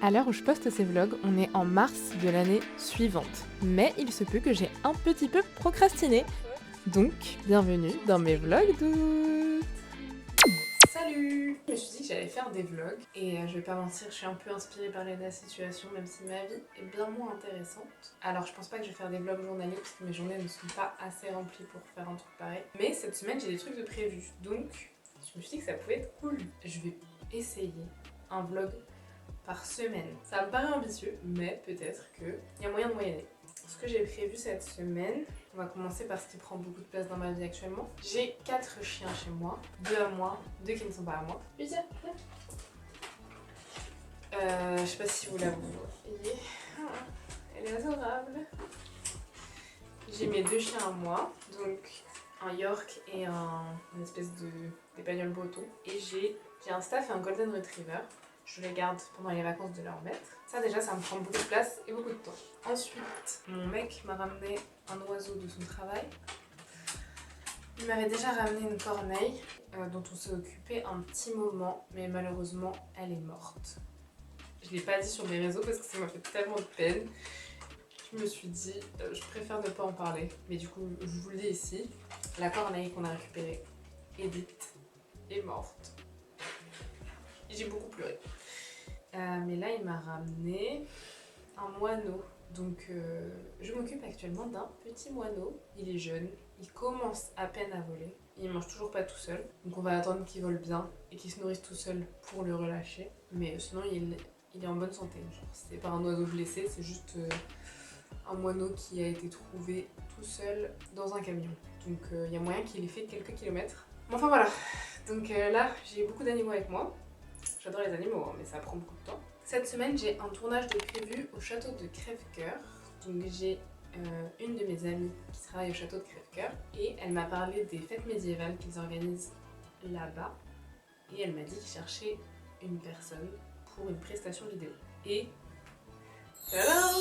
À l'heure où je poste ces vlogs, on est en mars de l'année suivante. Mais il se peut que j'ai un petit peu procrastiné. Donc, bienvenue dans mes vlogs d'août. Salut! Je me suis dit que j'allais faire des vlogs et je vais pas mentir, je suis un peu inspirée par la situation, même si ma vie est bien moins intéressante. Alors je pense pas que je vais faire des vlogs journaliers parce que mes journées ne sont pas assez remplies pour faire un truc pareil. Mais cette semaine j'ai des trucs de prévus, donc je me suis dit que ça pouvait être cool. Je vais essayer un vlog par semaine. Ça me paraît ambitieux, mais peut-être qu'il y a moyen de moyenner. Ce que j'ai prévu cette semaine, on va commencer par ce qui prend beaucoup de place dans ma vie actuellement. J'ai 4 chiens chez moi, 2 à moi, 2 qui ne sont pas à moi. Je sais pas si vous la voyez. Elle est adorable. J'ai mes 2 chiens à moi, donc un York et une espèce d'Épagnol breton. Et j'ai un staff et un Golden Retriever. Je les garde pendant les vacances de leur maître. Ça déjà, ça me prend beaucoup de place et beaucoup de temps. Ensuite, mon mec m'a ramené un oiseau de son travail. Il m'avait déjà ramené une corneille dont on s'est occupé un petit moment, mais malheureusement, elle est morte. Je l'ai pas dit sur mes réseaux parce que ça m'a fait tellement de peine. Je me suis dit, je préfère ne pas en parler. Mais du coup, je vous le dis ici, la corneille qu'on a récupérée, Edith, est morte. J'ai beaucoup pleuré. Mais là, il m'a ramené un moineau. Donc, je m'occupe actuellement d'un petit moineau. Il est jeune, il commence à peine à voler. Il mange toujours pas tout seul. Donc, on va attendre qu'il vole bien et qu'il se nourrisse tout seul pour le relâcher. Mais sinon, il est en bonne santé. Genre, c'est pas un oiseau blessé, c'est juste un moineau qui a été trouvé tout seul dans un camion. Donc, il y a moyen qu'il ait fait quelques kilomètres. Mais enfin, voilà. Donc là, j'ai beaucoup d'animaux avec moi. J'adore les animaux, hein, mais ça prend beaucoup de temps. Cette semaine, j'ai un tournage de prévu au château de Crèvecoeur. Donc j'ai une de mes amies qui travaille au château de Crèvecoeur et elle m'a parlé des fêtes médiévales qu'ils organisent là-bas. Et elle m'a dit qu'ils cherchaient une personne pour une prestation vidéo. Et tadam,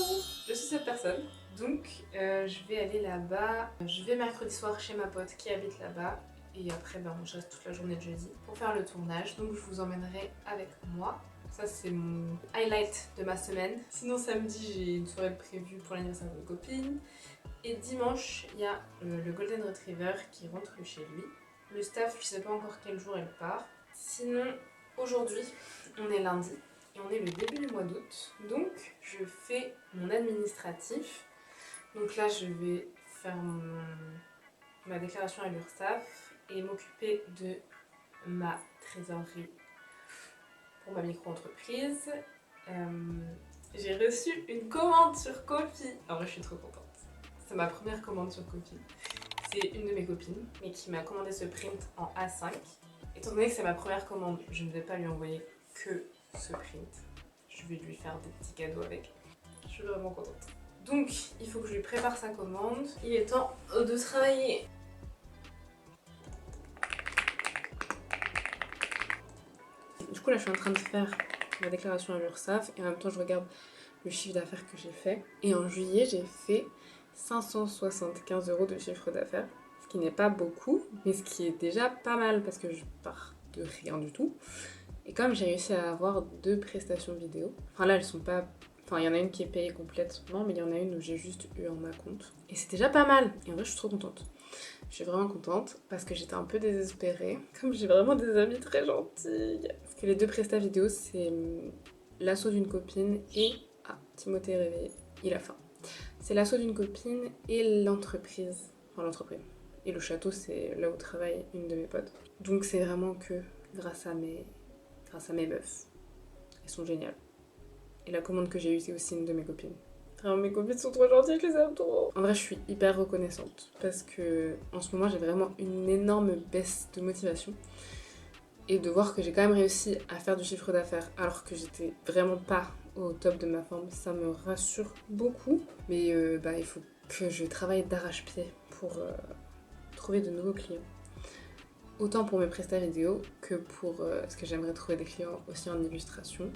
je suis cette personne. Donc je vais aller là-bas. Je vais mercredi soir chez ma pote qui habite là-bas. Et après, je reste toute la journée de jeudi pour faire le tournage. Donc je vous emmènerai avec moi. Ça, c'est mon highlight de ma semaine. Sinon, samedi, j'ai une soirée prévue pour l'anniversaire de copine. Et dimanche, il y a le Golden Retriever qui rentre chez lui. Le staff, je sais pas encore quel jour elle part. Sinon, aujourd'hui, on est lundi et on est le début du mois d'août. Donc, je fais mon administratif. Donc là, je vais faire ma déclaration à l'URSSAF et m'occuper de ma trésorerie pour ma micro-entreprise. J'ai reçu une commande sur Ko-fi. En vrai, je suis trop contente. C'est ma première commande sur Ko-fi. C'est une de mes copines, mais qui m'a commandé ce print en A5. Étant donné que c'est ma première commande, je ne vais pas lui envoyer que ce print. Je vais lui faire des petits cadeaux avec. Je suis vraiment contente. Donc, il faut que je lui prépare sa commande. Il est temps de travailler. Du coup là je suis en train de faire ma déclaration à l'URSSAF et en même temps je regarde le chiffre d'affaires que j'ai fait. Et en juillet j'ai fait 575 € de chiffre d'affaires, ce qui n'est pas beaucoup, mais ce qui est déjà pas mal parce que je pars de rien du tout. Et comme j'ai réussi à avoir 2 prestations vidéo, enfin là elles sont pas... Enfin il y en a une qui est payée complètement, mais il y en a une où j'ai juste eu en acompte. Et c'est déjà pas mal, et en vrai je suis trop contente. Je suis vraiment contente parce que j'étais un peu désespérée. Comme j'ai vraiment des amis très gentils. Parce que les 2 prestats vidéo, c'est l'assaut d'une copine et... Ah, Timothée est réveillé, il a faim. C'est l'assaut d'une copine et l'entreprise. Enfin l'entreprise. Et le château, c'est là où travaille une de mes potes. Donc c'est vraiment que grâce à mes meufs. Elles sont géniales. Et la commande que j'ai eue, c'est aussi une de mes copines. Vraiment, mes copines sont trop gentilles, je les aime trop. En vrai, je suis hyper reconnaissante parce que en ce moment, j'ai vraiment une énorme baisse de motivation. Et de voir que j'ai quand même réussi à faire du chiffre d'affaires alors que j'étais vraiment pas au top de ma forme, ça me rassure beaucoup. Mais il faut que je travaille d'arrache-pied pour trouver de nouveaux clients. Autant pour mes prestats vidéo que pour ce que j'aimerais trouver des clients aussi en illustration.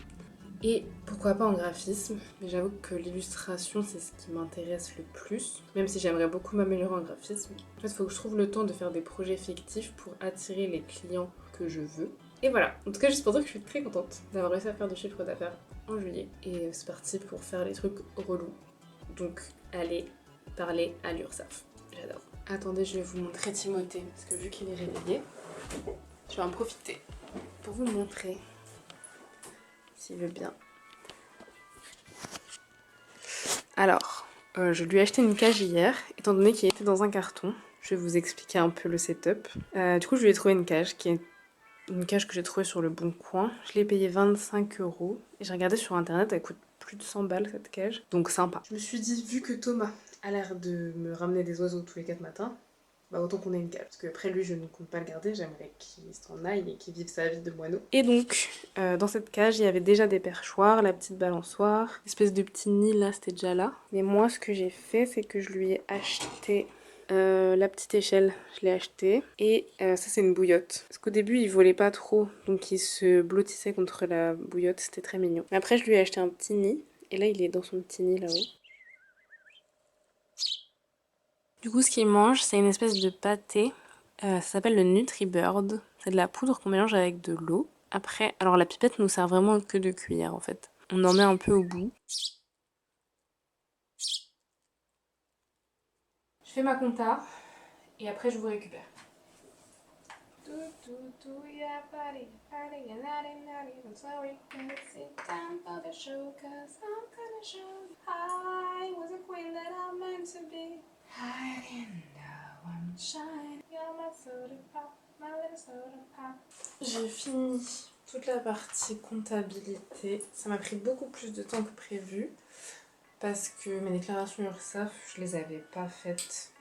Et pourquoi pas en graphisme, mais j'avoue que l'illustration c'est ce qui m'intéresse le plus, même si j'aimerais beaucoup m'améliorer en graphisme. En fait, il faut que je trouve le temps de faire des projets fictifs pour attirer les clients que je veux. Et voilà, en tout cas juste pour dire que je suis très contente d'avoir réussi à faire du chiffre d'affaires en juillet. Et c'est parti pour faire les trucs relous. Donc allez parler à l'URSSAF. J'adore. Attendez, je vais vous montrer Timothée, parce que vu qu'il est réveillé, je vais en profiter pour vous montrer s'il veut bien. Alors, je lui ai acheté une cage hier, étant donné qu'il était dans un carton. Je vais vous expliquer un peu le setup. Du coup, je lui ai trouvé une cage qui est une cage que j'ai trouvée sur le Bon Coin. Je l'ai payée 25 €. Et j'ai regardé sur internet, elle coûte plus de 100 balles cette cage. Donc sympa. Je me suis dit, vu que Thomas a l'air de me ramener des oiseaux tous les 4 matins, bah autant qu'on ait une cage. Parce que après lui, je ne compte pas le garder, j'aimerais qu'il s'en aille et qu'il vive sa vie de moineau. Et donc, dans cette cage, il y avait déjà des perchoirs, la petite balançoire, l'espèce de petit nid là, c'était déjà là. Mais moi, ce que j'ai fait, c'est que je lui ai acheté la petite échelle, je l'ai achetée. Et ça, c'est une bouillotte. Parce qu'au début, il volait pas trop, donc il se blottissait contre la bouillotte, c'était très mignon. Mais après, je lui ai acheté un petit nid. Et là, il est dans son petit nid là-haut. Du coup, ce qu'il mange, c'est une espèce de pâté. Ça s'appelle le NutriBird. C'est de la poudre qu'on mélange avec de l'eau. Après, alors la pipette nous sert vraiment que de cuillère en fait. On en met un peu au bout. Je fais ma compta et après je vous récupère. J'ai fini toute la partie comptabilité. Ça m'a pris beaucoup plus de temps que prévu parce que mes déclarations URSSAF, je les avais pas faites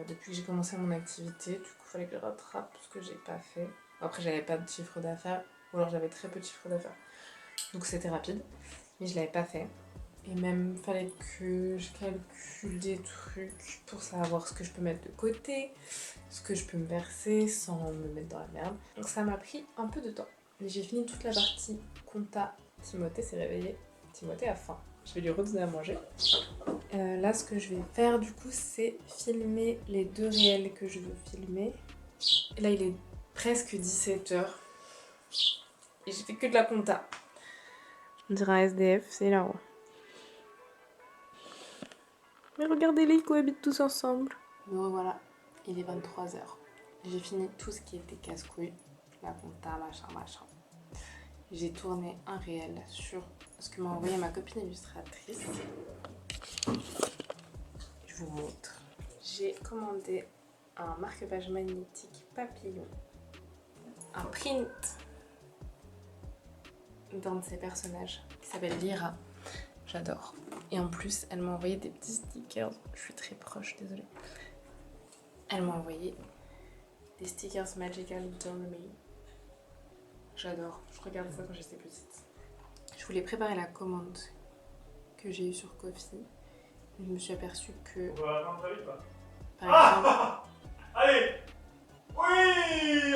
depuis que j'ai commencé mon activité. Du coup, il fallait que je rattrape ce que j'ai pas fait. Après, j'avais pas de chiffre d'affaires ou alors j'avais très peu de chiffre d'affaires. Donc c'était rapide, mais je l'avais pas fait. Et même, il fallait que je calcule des trucs pour savoir ce que je peux mettre de côté, ce que je peux me verser sans me mettre dans la merde. Donc ça m'a pris un peu de temps. Mais j'ai fini toute la partie compta. Timothée s'est réveillé. Timothée a faim. Je vais lui redonner à manger. Là, ce que je vais faire du coup, c'est filmer les 2 réels que je veux filmer. Et là, il est presque 17 h. Et j'ai fait que de la compta. On dirait un SDF, c'est là-haut. Mais regardez-les, ils cohabitent tous ensemble. Me revoilà, il est 23 h. J'ai fini tout ce qui était casse-couille, la compta, machin. J'ai tourné un réel sur ce que m'a envoyé ma copine illustratrice. Je vous montre. J'ai commandé un marque-page magnétique papillon, un print d'un de ses personnages qui s'appelle Lyra. J'adore. Et en plus, elle m'a envoyé des petits stickers. Je suis très proche, désolée. Elle m'a envoyé des stickers Magical Dormy. J'adore. Je regardais ça quand j'étais petite. Je voulais préparer la commande que j'ai eue sur Ko-fi. Je me suis aperçue que... On va attendre très vite, quoi. Par exemple... Allez. Oui.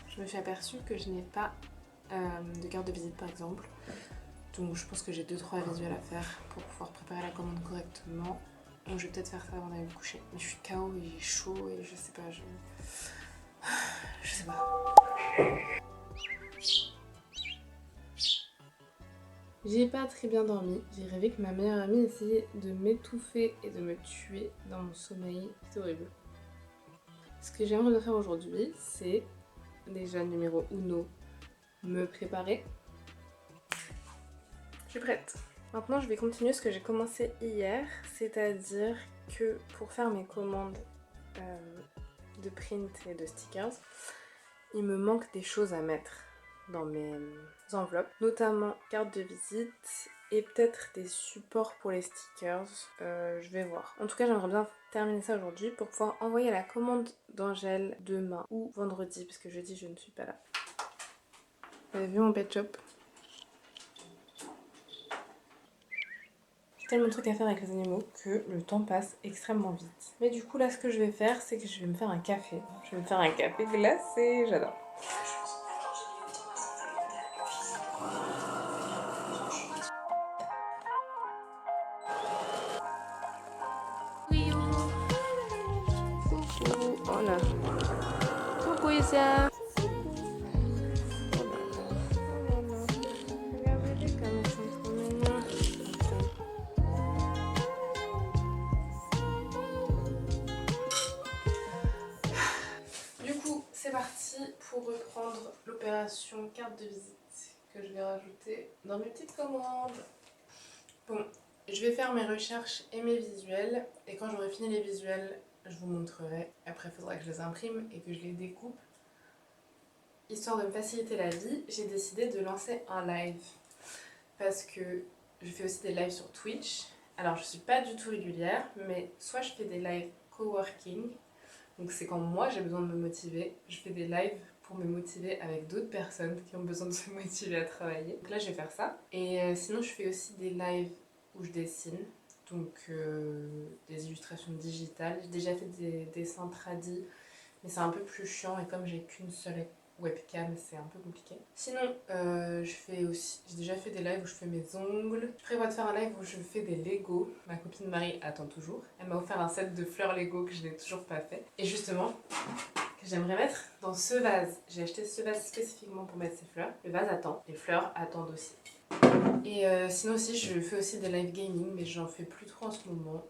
Je me suis aperçue que je n'ai pas de carte de visite par exemple. Donc je pense que j'ai 2-3 visuels à faire pour pouvoir préparer la commande correctement. Donc je vais peut-être faire ça avant d'aller me coucher. Mais je suis KO, il est chaud et je sais pas, je sais pas. J'ai pas très bien dormi. J'ai rêvé que ma meilleure amie essayait de m'étouffer et de me tuer dans mon sommeil. C'est horrible. Ce que j'aimerais faire aujourd'hui, c'est déjà numéro 1, me préparer. Je suis prête. Maintenant, je vais continuer ce que j'ai commencé hier, c'est-à-dire que pour faire mes commandes de print et de stickers, il me manque des choses à mettre dans mes enveloppes, notamment carte de visite et peut-être des supports pour les stickers. Je vais voir. En tout cas, j'aimerais bien terminer ça aujourd'hui pour pouvoir envoyer la commande d'Angèle demain ou vendredi, parce que jeudi, je ne suis pas là. Vous avez vu mon pet shop ? Tellement de trucs à faire avec les animaux que le temps passe extrêmement vite. Mais du coup là ce que je vais faire c'est que je vais me faire un café. Je vais me faire un café glacé, j'adore. Coucou, oh là. Coucou Isia. pour reprendre l'opération carte de visite que je vais rajouter dans mes petites commandes. Bon, je vais faire mes recherches et mes visuels et quand j'aurai fini les visuels, je vous montrerai. Après, il faudra que je les imprime et que je les découpe. Histoire de me faciliter la vie, j'ai décidé de lancer un live parce que je fais aussi des lives sur Twitch. Alors, je suis pas du tout régulière, mais soit je fais des lives coworking, donc c'est quand moi j'ai besoin de me motiver, je fais des lives pour me motiver avec d'autres personnes qui ont besoin de se motiver à travailler. Donc là je vais faire ça. Et sinon je fais aussi des lives où je dessine, donc des illustrations digitales. J'ai déjà fait des dessins tradis, mais c'est un peu plus chiant et comme j'ai qu'une seule webcam, c'est un peu compliqué. Sinon, j'ai déjà fait des lives où je fais mes ongles. Je prévois de faire un live où je fais des Lego. Ma copine Marie attend toujours. Elle m'a offert un set de fleurs Lego que je n'ai toujours pas fait. Et justement, que j'aimerais mettre dans ce vase. J'ai acheté ce vase spécifiquement pour mettre ces fleurs. Le vase attend, les fleurs attendent aussi. Et sinon aussi, je fais aussi des live gaming, mais j'en fais plus trop en ce moment.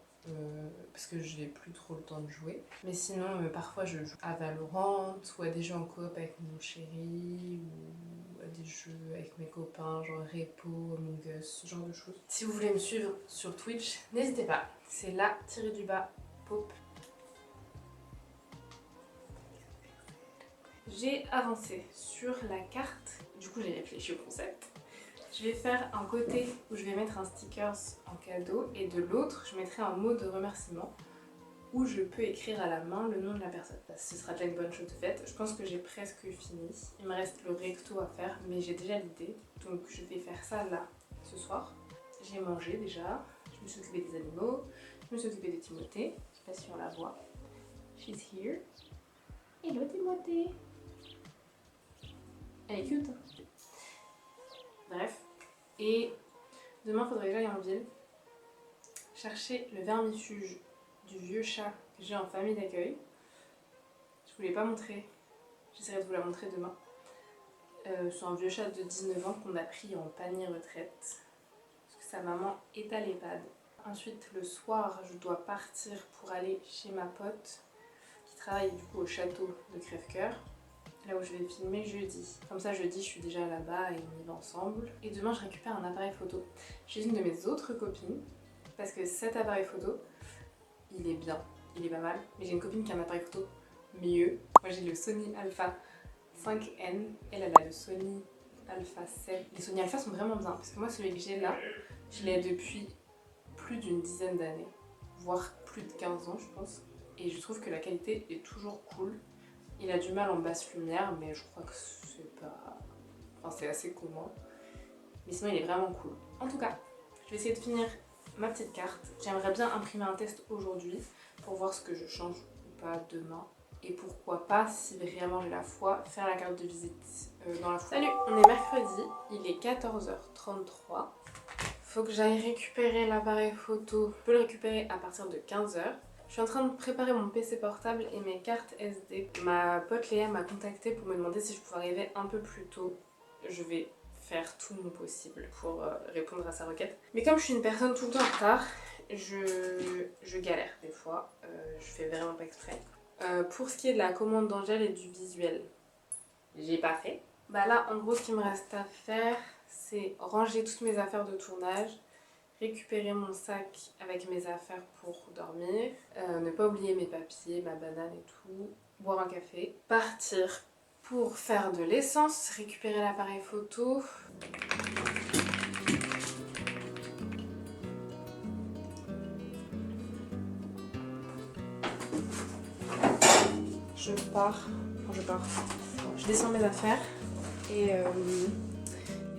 Parce que j'ai plus trop le temps de jouer. Mais sinon, parfois je joue à Valorant ou à des jeux en coop avec mon chéri ou à des jeux avec mes copains, genre Repo, Among Us, ce genre de choses. Si vous voulez me suivre sur Twitch, n'hésitez pas. C'est là-du-bas Pop. J'ai avancé sur la carte, du coup j'ai réfléchi au concept. Je vais faire un côté où je vais mettre un stickers en cadeau et de l'autre je mettrai un mot de remerciement où je peux écrire à la main le nom de la personne. Ce sera déjà une bonne chose de faite. Je pense que j'ai presque fini. Il me reste le recto à faire mais j'ai déjà l'idée. Donc je vais faire ça là ce soir. J'ai mangé déjà, je me suis occupée des animaux, je me suis occupée de Timothée. Je sais pas si on la voit. She's here. Hello Timothée. Elle est cute. Bref. Et demain, il faudrait que j'aille en ville chercher le vermifuge du vieux chat que j'ai en famille d'accueil. Je ne vous l'ai pas montré. J'essaierai de vous la montrer demain. C'est un vieux chat de 19 ans qu'on a pris en panier retraite. Parce que sa maman est à l'EHPAD. Ensuite, le soir, je dois partir pour aller chez ma pote qui travaille du coup au château de Crèvecoeur. Là où je vais filmer jeudi. Comme ça jeudi je suis déjà là-bas et on y va ensemble. Et demain je récupère un appareil photo chez une de mes autres copines. Parce que cet appareil photo, il est bien, il est pas mal. Mais j'ai une copine qui a un appareil photo mieux. Moi j'ai le Sony Alpha 5N. Elle a le Sony Alpha 7. Les Sony Alpha sont vraiment bien. Parce que moi celui que j'ai là, je l'ai depuis plus d'une dizaine d'années. Voire plus de 15 ans je pense. Et je trouve que la qualité est toujours cool. Il a du mal en basse lumière, mais je crois que c'est pas... Enfin, c'est assez commun. Mais sinon, il est vraiment cool. En tout cas, je vais essayer de finir ma petite carte. J'aimerais bien imprimer un test aujourd'hui pour voir ce que je change ou pas demain. Et pourquoi pas, si vraiment j'ai la foi, faire la carte de visite dans la foulée. Salut, on est mercredi, il est 14h33. Faut que j'aille récupérer l'appareil photo. Je peux le récupérer à partir de 15h. Je suis en train de préparer mon PC portable et mes cartes SD. Ma pote Léa m'a contactée pour me demander si je pouvais arriver un peu plus tôt. Je vais faire tout mon possible pour répondre à sa requête. Mais comme je suis une personne tout le temps en retard, je galère des fois. Je fais vraiment pas exprès. Pour ce qui est de la commande d'Angèle et du visuel, j'ai pas fait. Bah là, en gros, ce qu'il me reste à faire, c'est ranger toutes mes affaires de tournage, récupérer mon sac avec mes affaires pour dormir, ne pas oublier mes papiers, ma banane et tout, boire un café, partir pour faire de l'essence, récupérer l'appareil photo. Je descends mes affaires et il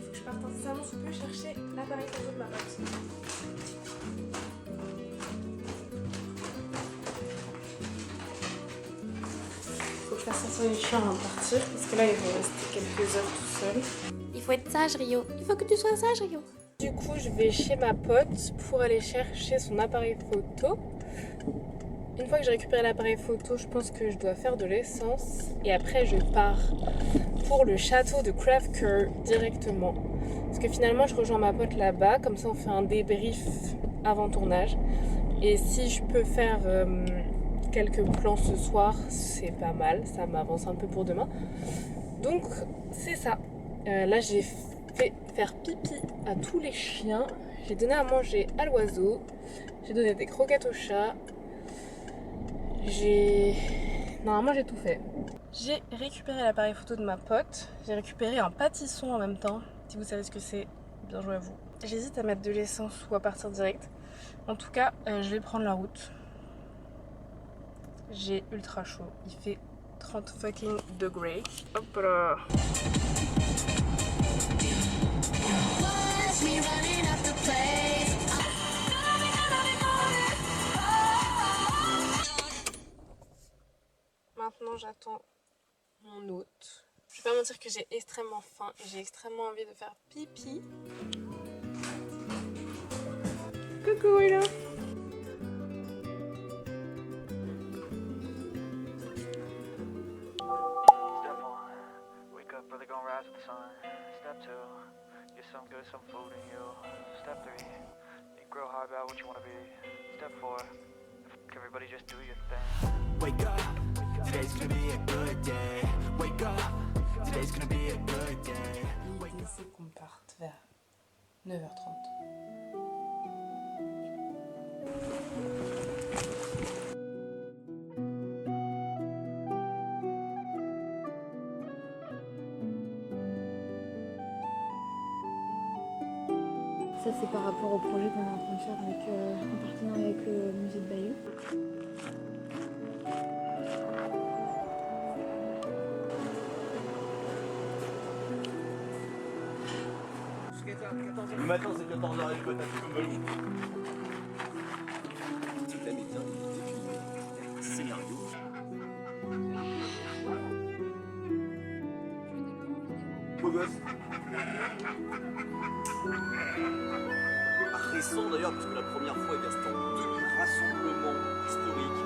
faut que je parte incessamment sous peu chercher l'appareil photo de ma pote. Faut que je fasse sortir les chiens avant de partir parce que là ils vont rester quelques heures tout seuls. Il faut être sage, Rio. Il faut que tu sois sage, Rio. Du coup, je vais chez ma pote pour aller chercher son appareil photo. Une fois que j'ai récupéré l'appareil photo, je pense que je dois faire de l'essence. Et après, je pars pour le château de Crèvecoeur directement. Parce que finalement, je rejoins ma pote là-bas. Comme ça, on fait un débrief avant tournage. Et si je peux faire quelques plans ce soir, c'est pas mal, ça m'avance un peu pour demain. Donc c'est ça. Là j'ai fait faire pipi à tous les chiens, j'ai donné à manger à l'oiseau, j'ai donné des croquettes au chat, Normalement j'ai tout fait. J'ai récupéré l'appareil photo de ma pote, j'ai récupéré un pâtisson en même temps, si vous savez ce que c'est, bien joué à vous. J'hésite à mettre de l'essence ou à partir direct. En tout cas, je vais prendre la route. J'ai ultra chaud, il fait 30 fucking degrés. Hop là. Maintenant j'attends mon hôte. Je vais pas mentir que j'ai extrêmement faim et j'ai extrêmement envie de faire pipi. Coucou Ella. Wake up early, gonna rise with the sun. Step 2, get some good, some food in you. Step 3, think real hard about what you wanna be. Step 4, everybody just do your thing. Wake up, today's gonna be a good day. Wake up, today's gonna be a good day. L'idée c'est qu'on parte vers 9h30. Ça c'est par rapport au projet qu'on est en train de faire avec, en partenariat avec le musée de Bayeux. Le matin c'est 14h et le matin c'est comme c'est que la méthode est scénario. Beau gosse. Récent d'ailleurs parce que la première fois il y a c'était en demi-rassemblement historique.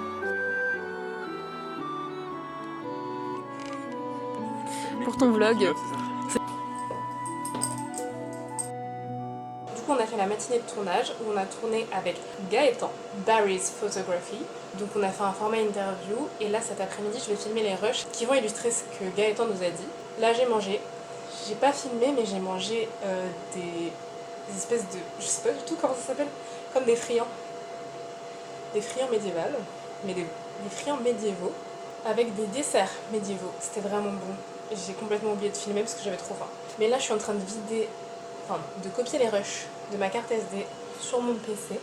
Pour ton vlog. Du coup on a fait la matinée de tournage où on a tourné avec Gaëtan, Barry's Photography. Donc on a fait un format interview et là cet après-midi je vais filmer les rushs qui vont illustrer ce que Gaëtan nous a dit. Là j'ai mangé, j'ai pas filmé mais j'ai mangé des espèces de, je sais pas du tout comment ça s'appelle, comme des friands. Des friands médiévales, mais des friands médiévaux avec des desserts médiévaux. C'était vraiment bon. J'ai complètement oublié de filmer parce que j'avais trop faim. Mais là je suis en train de de copier les rushs de ma carte SD sur mon PC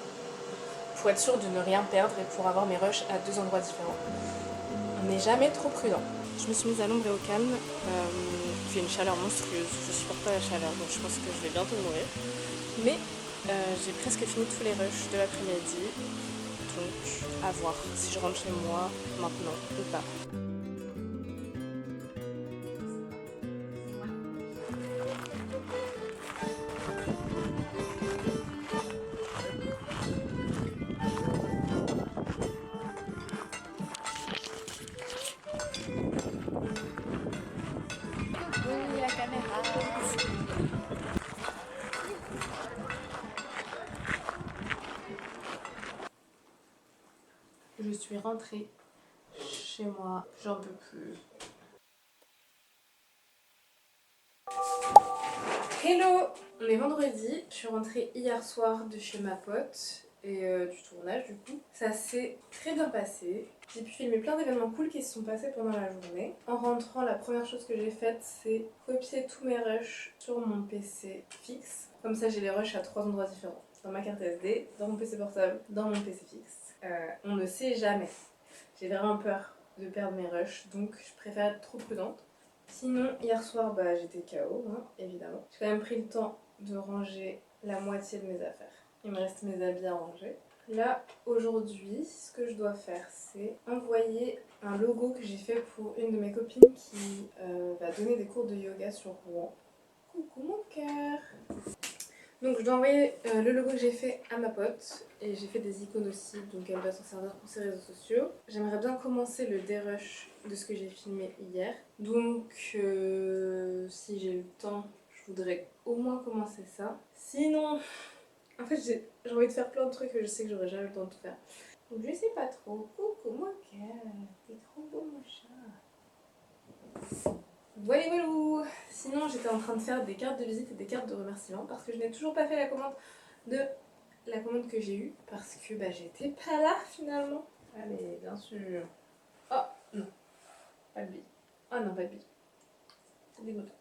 pour être sûre de ne rien perdre et pour avoir mes rushs à 2 endroits différents. On n'est jamais trop prudent. Je me suis mise à l'ombre et au calme. Il fait une chaleur monstrueuse, je supporte pas la chaleur donc je pense que je vais bientôt mourir. Mais j'ai presque fini tous les rushs de l'après-midi, donc à voir si je rentre chez moi maintenant ou pas. Je suis rentrée chez moi, j'en peux plus. Hello! On est vendredi, je suis rentrée hier soir de chez ma pote et du tournage du coup. Ça s'est très bien passé. J'ai pu filmer plein d'événements cool qui se sont passés pendant la journée. En rentrant, la première chose que j'ai faite c'est copier tous mes rushs sur mon PC fixe. Comme ça j'ai les rushs à 3 endroits différents. Dans ma carte SD, dans mon PC portable, dans mon PC fixe. On ne sait jamais. J'ai vraiment peur de perdre mes rushs, donc je préfère être trop prudente. Sinon, hier soir, j'étais KO, hein, évidemment. J'ai quand même pris le temps de ranger la moitié de mes affaires. Il me reste mes habits à ranger. Là, aujourd'hui, ce que je dois faire, c'est envoyer un logo que j'ai fait pour une de mes copines qui va donner des cours de yoga sur Rouen. Coucou mon cœur! Donc je dois envoyer le logo que j'ai fait à ma pote et j'ai fait des icônes aussi, donc elle va s'en servir pour ses réseaux sociaux. J'aimerais bien commencer le dérush de ce que j'ai filmé hier. Donc si j'ai le temps, je voudrais au moins commencer ça. Sinon, en fait j'ai envie de faire plein de trucs que je sais que j'aurai jamais le temps de faire. Donc je sais pas trop. Coucou mon cœur, t'es trop beau mon chat. Voilà, voilà. Sinon j'étais en train de faire des cartes de visite et des cartes de remerciement parce que je n'ai toujours pas fait la commande que j'ai eue parce que bah j'étais pas là finalement. Allez, bien sûr. Oh non, pas de bille. Ah non, pas de bille. C'est dégoûtant.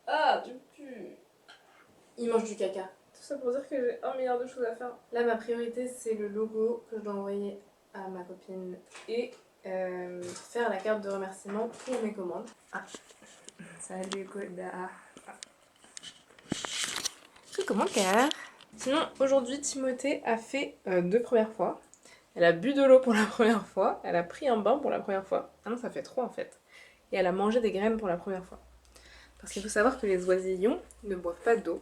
Ah, tu pues. Il mange du caca. Tout ça pour dire que j'ai 1 milliard de choses à faire. Là, ma priorité, c'est le logo que je dois envoyer à ma copine et faire la carte de remerciement pour mes commandes. Ah, salut Koda. Coucou mon cœur. Sinon, aujourd'hui, Timothée a fait 2 premières fois. Elle a bu de l'eau pour la première fois. Elle a pris un bain pour la première fois. Ah non, ça fait 3 en fait. Et elle a mangé des graines pour la première fois. Parce qu'il faut savoir que les oisillons ne boivent pas d'eau.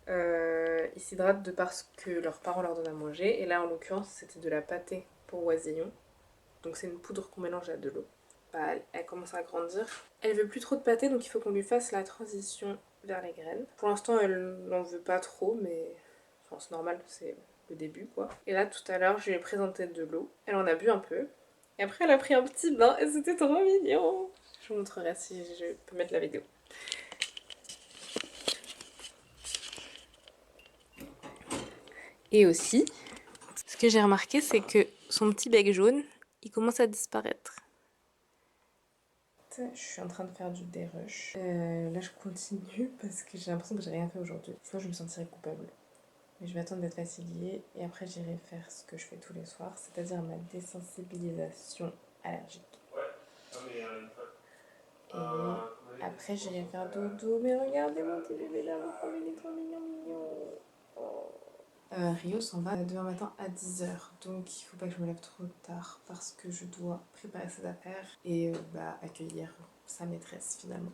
Ils s'hydratent de parce que leurs parents leur donnent à manger. Et là, en l'occurrence, c'était de la pâtée pour oisillons. Donc c'est une poudre qu'on mélange à de l'eau. Bah, elle commence à grandir. Elle veut plus trop de pâtée, donc il faut qu'on lui fasse la transition vers les graines. Pour l'instant, elle n'en veut pas trop, mais enfin, c'est normal, c'est le début quoi. Et là, tout à l'heure, je lui ai présenté de l'eau. Elle en a bu un peu. Et après, elle a pris un petit bain et c'était trop mignon. Je vous montrerai si je peux mettre la vidéo. Et aussi, ce que j'ai remarqué, c'est que son petit bec jaune, il commence à disparaître. Je suis en train de faire du dérush. Là, je continue parce que j'ai l'impression que j'ai rien fait aujourd'hui. Sinon, je me sentirais coupable. Mais je vais attendre d'être fatiguée et après, j'irai faire ce que je fais tous les soirs, c'est-à-dire ma désensibilisation allergique. Et après, j'irai faire dodo. Mais regardez mon petit bébé là, il est trop mignon, mignon. Oh. Rio s'en va demain matin à 10h, donc il faut pas que je me lève trop tard parce que je dois préparer ses affaires et accueillir sa maîtresse finalement.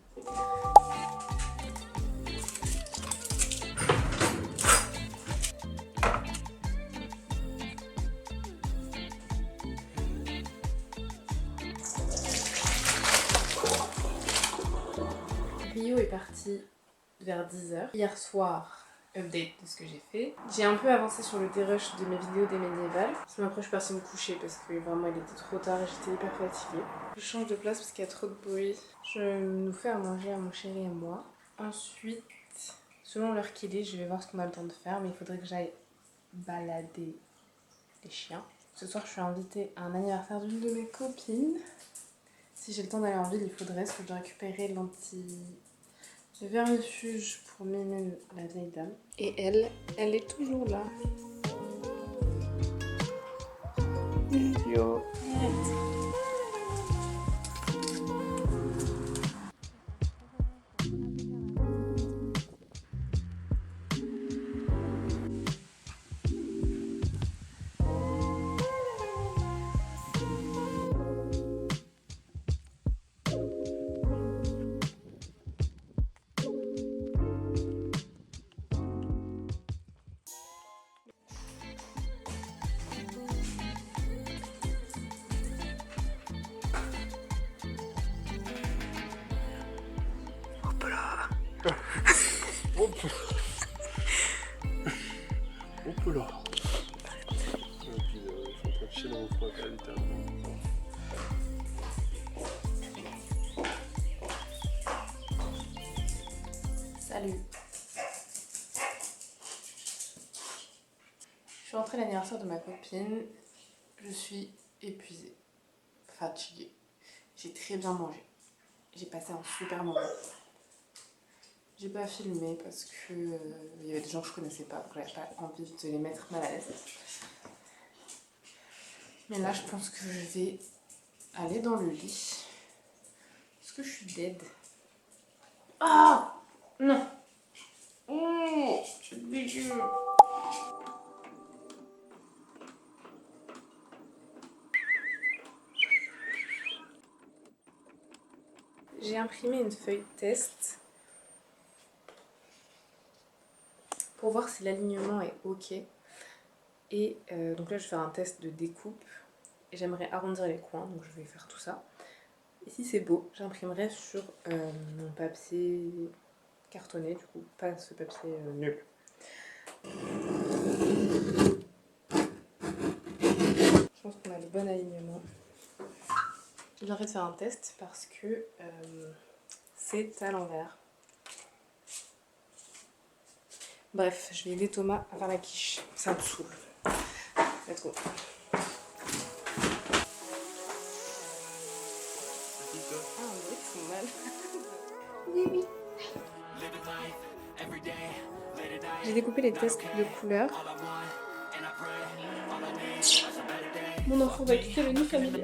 Rio est parti vers 10h. Hier soir, update de ce que j'ai fait. J'ai un peu avancé sur le dérush de mes vidéos des médiévales. Sinon après je suis partie me coucher parce que vraiment il était trop tard et j'étais hyper fatiguée. Je change de place parce qu'il y a trop de bruit. Je nous fais à manger à mon chéri et moi. Ensuite, selon l'heure qu'il est, je vais voir ce qu'on a le temps de faire. Mais il faudrait que j'aille balader les chiens. Ce soir je suis invitée à un anniversaire d'une de mes copines. Si j'ai le temps d'aller en ville, il faudrait parce que je dois récupérer le vermifuge pour Mimune, la vieille dame. Et elle est toujours là. Idiot. Hop là. Et puis je suis en train de chier dans mon coin littéralement. Salut. Je suis rentrée à l'anniversaire de ma copine. Je suis épuisée, fatiguée. J'ai très bien mangé. J'ai passé un super moment. J'ai pas filmé parce que il y avait des gens que je connaissais pas, donc j'avais pas envie de les mettre mal à l'aise. Mais là, je pense que je vais aller dans le lit. Est-ce que je suis dead? Ah non. Oh, c'est dégueu. J'ai imprimé une feuille test pour voir si l'alignement est ok. Et donc là je vais faire un test de découpe et j'aimerais arrondir les coins, donc je vais faire tout ça. Et si c'est beau, j'imprimerai sur mon papier cartonné, du coup, pas ce papier nul. le bon alignement. J'ai bien fait de faire un test parce que c'est à l'envers. Bref, je vais aider Thomas à faire la quiche. Ça me saoule. Let's go. Ah, on dirait qu'ils sont mal. Oui, oui. J'ai découpé les tests de couleurs. Mon enfant va quitter le nid familial.